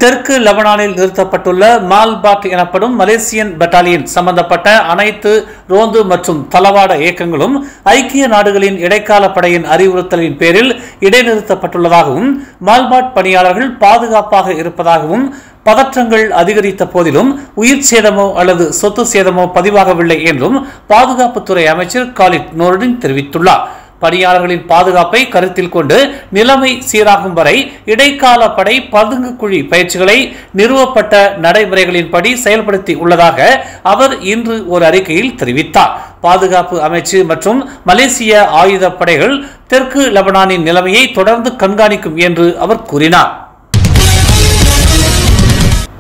தெற்கு லெபனானில் நிறுத்தப்பட்டுள்ள மால்பாட் எனப்படும் மலேசியன் பட்டாலியன் சம்பந்தப்பட்ட அனைத்து ரோந்து மற்றும் தளவாட இயக்கங்களும் ஐக்கிய நாடுகளின் இடைக்கால படையின் அறிவுறுத்தலின் பேரில் இடைநிறுத்தப்பட்டுள்ளதாகவும் மால்பாட் பணியாளர்கள் பாதுகாப்பாக இருப்பதாகவும் பதற்றங்கள் அதிகரித்த போதிலும் உயிர் சேதமோ அல்லது சொத்து சேதமோ பதிவாகவில்லை என்றும் பாதுகாப்புத்துறை அமைச்சர் காலித் நூருடின் தெரிவித்துள்ளார். பணியாளர்களின் பாதுகாப்பை கருத்தில் கொண்டு நிலைமை சீராகும் வரை இடைக்கால படை பதுங்கு குழி பயிற்சிகளை நிறுவப்பட்ட நடைமுறைகளின்படி செயல்படுத்தி உள்ளதாக அவர் இன்று ஒரு அறிக்கையில் தெரிவித்தார். பாதுகாப்பு அமைச்சு மற்றும் மலேசிய ஆயுத படைகள் தெற்கு லெபனானின் நிலைமையை தொடர்ந்து கண்காணிக்கும் என்று அவர் கூறினார்.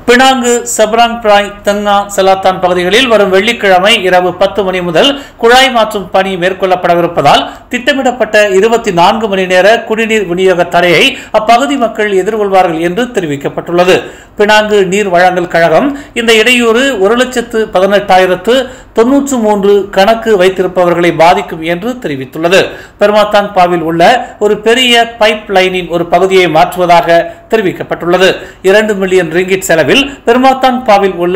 பினாங்கு, செப்ராங் பிராய், தங்கா, செலாத்தான் பகுதிகளில் வரும் வெள்ளிக்கிழமை இரவு 10 மணி முதல் குழாய் மாற்றும் பணி மேற்கொள்ளப்படவிருப்பதால் திட்டமிடப்பட்ட 24 மணி நேர குடிநீர் விநியோக தடையை அப்பகுதி மக்கள் எதிர்கொள்வார்கள் என்று தெரிவிக்கப்பட்டுள்ளது. பினாங்கு நீர் வழங்கல் கழகம் இந்த இடையூறு 1,18,093 கணக்கு வைத்திருப்பவர்களை பாதிக்கும் என்று தெரிவித்துள்ளது. பெர்மாத்தாங் பாவில் உள்ள ஒரு பெரிய பைப் லைனின் ஒரு பகுதியை மாற்றுவதாக தெரிவிக்கப்பட்டுள்ளது. 2 மில்லியன் ரிங்கிட் செலவில் பெர்மாத்தாங் பாவில் உள்ள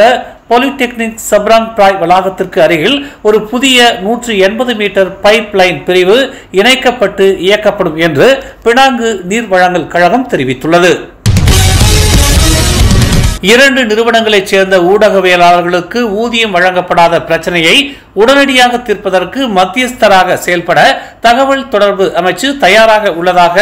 பாலிடெக்னிக் செப்ராங் பிராய் வளாகத்திற்கு அருகில் ஒரு புதிய 180 மீட்டர் பைப் லைன் பிரிவு இணைக்கப்பட்டு இயக்கப்படும் என்று பினாங்கு நீர் வழங்கல் கழகம் தெரிவித்துள்ளது. 2 நிறுவனங்களைச் சேர்ந்த ஊடகவியலாளர்களுக்கு ஊதியம் வழங்கப்படாத பிரச்சனையை உடனடியாக தீர்ப்பதற்கு மத்தியஸ்தராக செயல்பட தகவல் தொடர்பு அமைச்சு தயாராக உள்ளதாக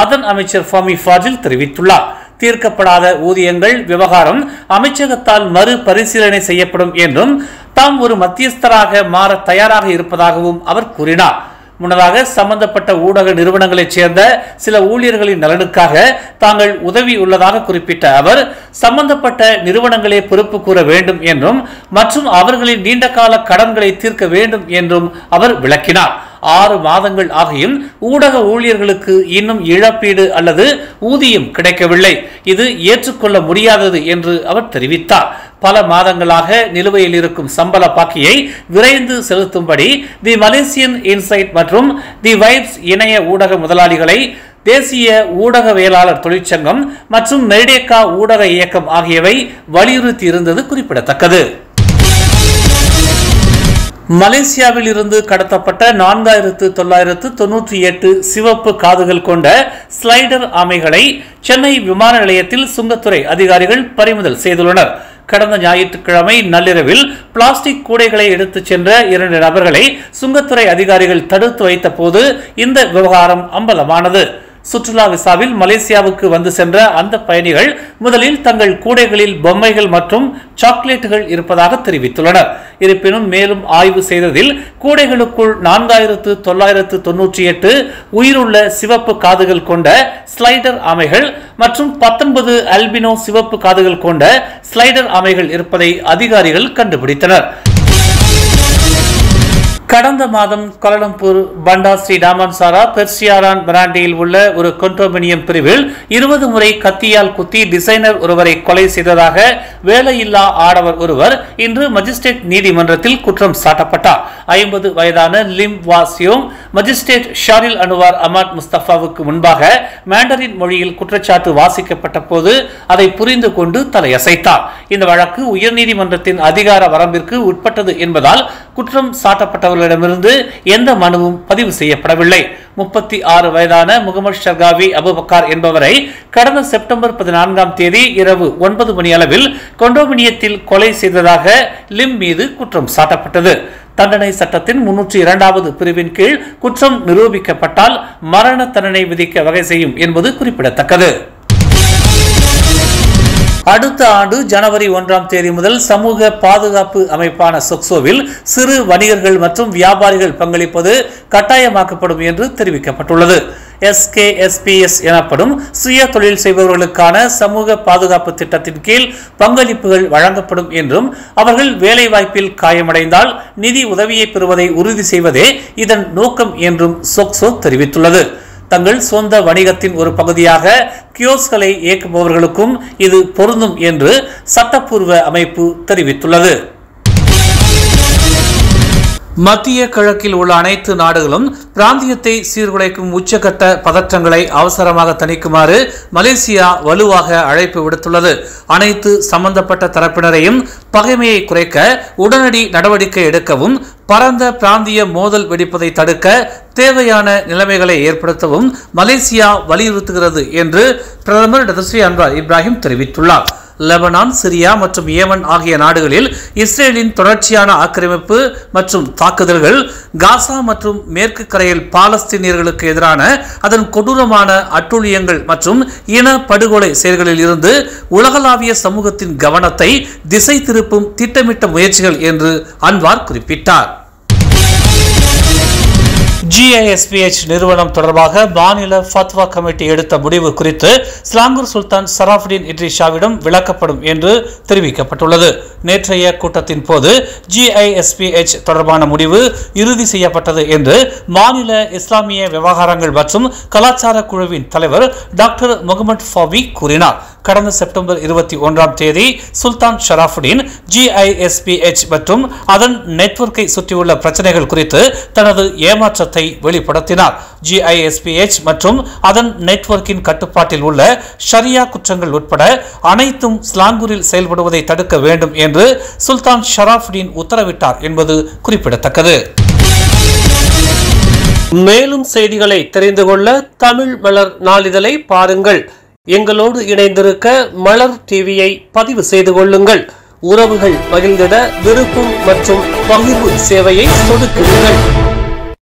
அதன் அமைச்சர் ஃபமி ஃபாஜில் தெரிவித்துள்ளார். தீர்க்கப்படாத ஊதியங்கள் விவகாரம் அமைச்சகத்தால் மறு பரிசீலனை செய்யப்படும் என்றும் தாம் ஒரு மத்தியஸ்தராக மாற தயாராக இருப்பதாகவும் அவர் கூறினார். முன்னதாக சம்பந்தப்பட்ட ஊடக நிறுவனங்களைச் சேர்ந்த சில ஊழியர்களின் நலனுக்காக தாங்கள் உதவி உள்ளதாக குறிப்பிட்ட அவர் சம்பந்தப்பட்ட நிறுவனங்களே பொறுப்பு கூற வேண்டும் என்றும் மற்றும் அவர்களின் நீண்டகால கடன்களை தீர்க்க வேண்டும் என்றும் அவர் விளக்கினார். 6 மாதங்கள் ஆகியும் ஊடக ஊழியர்களுக்கு இன்னும் இழப்பீடு அல்லது ஊதியம் கிடைக்கவில்லை. இது ஏற்றுக்கொள்ள முடியாதது என்று அவர் தெரிவித்தார். பல மாதங்களாக நிலுவையில் இருக்கும் சம்பள பாக்கியை விரைந்து செலுத்தும்படி தி மலேசியன் இன்சைட் மற்றும் தி வைப்ஸ் இணைய ஊடக முதலாளிகளை தேசிய ஊடகவியலாளர் தொழிற்சங்கம் மற்றும் மெரிடேக்கா ஊடக இயக்கம் ஆகியவை வலியுறுத்தி இருந்தது குறிப்பிடத்தக்கது. மலேசியாவில் இருந்து கடத்தப்பட்ட 4,998 சிவப்பு காதுகள் கொண்ட ஸ்லைடர் ஆமைகளை சென்னை விமான நிலையத்தில் சுங்கத்துறை அதிகாரிகள் பறிமுதல் செய்துள்ளனர். கடந்த ஞாயிற்றுக்கிழமை நள்ளிரவில் பிளாஸ்டிக் கூடைகளை எடுத்துச் சென்ற 2 நபர்களை சுங்கத்துறை அதிகாரிகள் தடுத்து வைத்த போது இந்த விவகாரம் அம்பலமானது. சுற்றுலா விசாவில் மலேசியாவுக்கு வந்து சென்ற அந்த பயணிகள் முதலில் தங்கள் கூடைகளில் பொம்மைகள் மற்றும் சாக்லேட்டுகள் இருப்பதாக தெரிவித்துள்ளனர். இருப்பினும் மேலும் ஆய்வு செய்ததில் கூடைகளுக்குள் 4,998 உயிருள்ள சிவப்பு காதுகள் கொண்ட ஸ்லைடர் ஆமைகள் மற்றும் 19 அல்பினோ சிவப்பு காதுகள் கொண்ட ஸ்லைடர் ஆமைகள் இருப்பதை அதிகாரிகள் கண்டுபிடித்தனர். கடந்த மாதம் கோலாலம்பூர் பண்டார் ஸ்ரீ டாமன்சாரா பெர்சியாரான் பிராண்டியில் உள்ள ஒரு கொண்டோமினியம் பிரிவில் 20 முறை கத்தியால் குத்தி டிசைனர் ஒருவரை கொலை செய்ததாக வேலையில்லா ஆடவர் ஒருவர் இன்று மஜிஸ்ட்ரேட் நீதிமன்றத்தில் குற்றம் சாட்டப்பட்டார். 50 வயதான லிம் வாசியோங் மஜிஸ்ட்ரேட் ஷாரில் அனுவார் அமாட் முஸ்தபாவுக்கு முன்பாக மேண்டரின் மொழியில் குற்றச்சாட்டு வாசிக்கப்பட்ட போது அதை புரிந்து கொண்டு தலையசைத்தார். இந்த வழக்கு உயர்நீதிமன்றத்தின் அதிகார வரம்பிற்கு உட்பட்டது என்பதால் குற்றம் சாட்டப்பட்டவர்களிடமிருந்து எந்த மனுவும் பதிவு செய்யப்படவில்லை. 36 வயதான முகமது ஷர்காவி அபுபக்கார் என்பவரை கடந்த செப்டம்பர் 14ஆம் தேதி இரவு 9 மணி அளவில் கொண்டோமினியத்தில் கொலை செய்ததாக லிம் மீது குற்றம் சாட்டப்பட்டது. தண்டனை சட்டத்தின் 302வது பிரிவின் கீழ் குற்றம் நிரூபிக்கப்பட்டால் மரண தண்டனை விதிக்க வகை செய்யும் என்பது குறிப்பிடத்தக்கது. அடுத்த ஆண்டு ஜனவரி 1ஆம் தேதி முதல் சமூக பாதுகாப்பு அமைப்பான சொக்சோவில் சிறு வணிகர்கள் மற்றும் வியாபாரிகள் பங்களிப்பது கட்டாயமாக்கப்படும் என்று தெரிவிக்கப்பட்டுள்ளது. SKSPS எனப்படும் சுய தொழில் செய்பவர்களுக்கான சமூக பாதுகாப்பு திட்டத்தின் கீழ் பங்களிப்புகள் வழங்கப்படும் என்றும் அவர்கள் வேலைவாய்ப்பில் காயமடைந்தால் நிதி உதவியை பெறுவதை உறுதி செய்வதே இதன் நோக்கம் என்றும் சொக்சோ தெரிவித்துள்ளது. தங்கள் சொந்த வணிகத்தின் ஒரு பகுதியாக கியோஸ்களை இயக்குபவர்களுக்கும் இது பொருந்தும் என்று சட்டப்பூர்வ அமைப்பு தெரிவித்துள்ளது. மத்திய கிழக்கில் உள்ள அனைத்து நாடுகளும் பிராந்தியத்தை சீர்குலைக்கும் உச்சகட்ட பதற்றங்களை அவசரமாக தணிக்குமாறு மலேசியா வலுவாக அழைப்பு விடுத்துள்ளது. அனைத்து சம்பந்தப்பட்ட தரப்பினரையும் பகைமையை குறைக்க உடனடி நடவடிக்கை எடுக்கவும், பரந்த பிராந்திய மோதல் வெடிப்பதை தடுக்க தேவையான நிலைமைகளை ஏற்படுத்தவும் மலேசியா வலியுறுத்துகிறது என்று பிரதமர் டத்தோஸ்ரீ அன்வார் இப்ராஹிம் தெரிவித்துள்ளார். லெபனான், சிரியா மற்றும் ஏமன் ஆகிய நாடுகளில் இஸ்ரேலின் தொடர்ச்சியான ஆக்கிரமிப்பு மற்றும் தாக்குதல்கள், காசா மற்றும் மேற்கு கரையில் பாலஸ்தீனியர்களுக்கு எதிரான அதன் கொடூரமான அட்டூழியங்கள் மற்றும் இன படுகொலை செயல்களில் இருந்து உலகளாவிய சமூகத்தின் கவனத்தை திசை திருப்பும் திட்டமிட்ட முயற்சிகள் என்று அன்வார் குறிப்பிட்டார். GISPH நிறுவனம் தொடர்பாக மாநில ஃபத்வா கமிட்டி எடுத்த முடிவு குறித்து ஸ்லாங்கூர் சுல்தான் சராஃபுடின் இட்ரிஷாவிடம் விளக்கப்படும் என்று தெரிவிக்கப்பட்டுள்ளது. நேற்றைய கூட்டத்தின் போது GISPH தொடர்பான முடிவு இறுதி செய்யப்பட்டது என்று மாநில இஸ்லாமிய விவகாரங்கள் மற்றும் கலாச்சார குழுவின் தலைவர் டாக்டர் முகமது ஃபாவி கூறினார். கடந்த செப்டம்பர் 21ஆம் தேதி சுல்தான் ஷராஃபுடின் GISPH மற்றும் அதன் நெட்வொர்க்கை சுற்றியுள்ள பிரச்சனைகள் குறித்து தனது ஏமாற்றத்தை வெளிப்படுத்தினார். GISPH மற்றும் அதன் நெட்வொர்க்கின் கட்டுப்பாட்டில் உள்ள ஷரியா குற்றங்கள் உட்பட அனைத்தும் ஸ்லாங்கூரில் செயல்படுவதை தடுக்க வேண்டும் என்று சுல்தான் ஷராஃபுடின் உத்தரவிட்டார் என்பது குறிப்பிடத்தக்கது. மேலும் செய்திகளை தெரிந்து கொள்ள தமிழ் மலர் நாளிதழை பாருங்கள். எங்களோடு இணைந்திருக்க மலர் டிவியை பதிவு செய்து கொள்ளுங்கள். உறவுகள் மகிழ்ந்திட விருப்பம் மற்றும் பகிர்வு சேவையை சொடுக்குங்கள்.